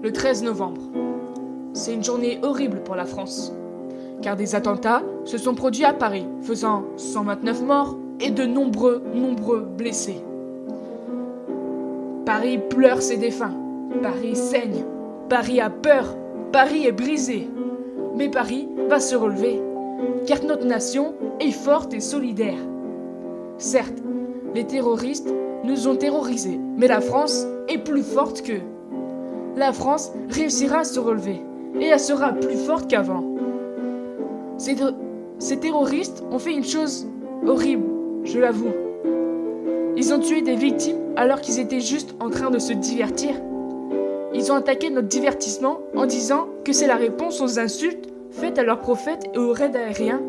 le 13 novembre. C'est une journée horrible pour la France, car des attentats se sont produits à Paris, faisant 129 morts et de nombreux blessés. Paris pleure ses défunts, Paris saigne, Paris a peur, Paris est brisé. Mais Paris va se relever, car notre nation est forte et solidaire. Certes, les terroristes nous ont terrorisés, mais la France est plus forte qu'eux. La France réussira à se relever, et elle sera plus forte qu'avant. Ces terroristes ont fait une chose horrible, je l'avoue. Ils ont tué des victimes alors qu'ils étaient juste en train de se divertir. Ils ont attaqué notre divertissement en disant que c'est la réponse aux insultes faites à leurs prophètes et aux raids aériens.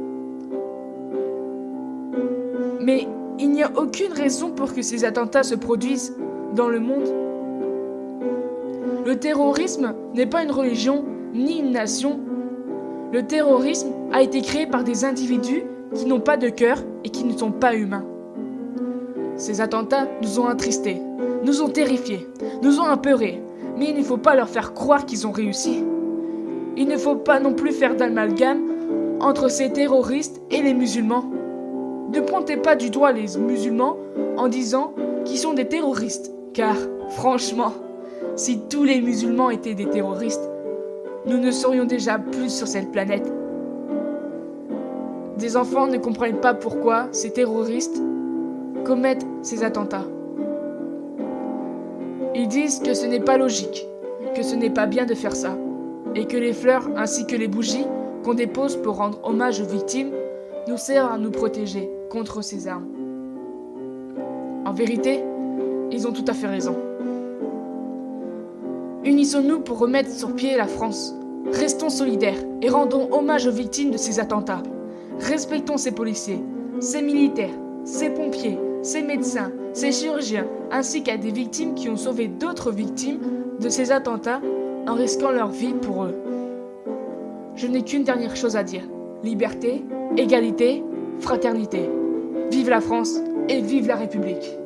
Mais il n'y a aucune raison pour que ces attentats se produisent dans le monde. Le terrorisme n'est pas une religion ni une nation. Le terrorisme a été créé par des individus qui n'ont pas de cœur et qui ne sont pas humains. Ces attentats nous ont attristés, nous ont terrifiés, nous ont apeurés, mais il ne faut pas leur faire croire qu'ils ont réussi. Il ne faut pas non plus faire d'amalgame entre ces terroristes et les musulmans. Ne pointez pas du doigt les musulmans en disant qu'ils sont des terroristes, car, franchement, si tous les musulmans étaient des terroristes, nous ne serions déjà plus sur cette planète. Des enfants ne comprennent pas pourquoi ces terroristes commettent ces attentats. Ils disent que ce n'est pas logique, que ce n'est pas bien de faire ça, et que les fleurs ainsi que les bougies qu'on dépose pour rendre hommage aux victimes nous servent à nous protéger contre ces armes. En vérité, ils ont tout à fait raison. Unissons-nous pour remettre sur pied la France. Restons solidaires et rendons hommage aux victimes de ces attentats. Respectons ces policiers, ces militaires, ces pompiers, ces médecins, ces chirurgiens, ainsi qu'à des victimes qui ont sauvé d'autres victimes de ces attentats en risquant leur vie pour eux. Je n'ai qu'une dernière chose à dire. Liberté, égalité, fraternité. Vive la France et vive la République!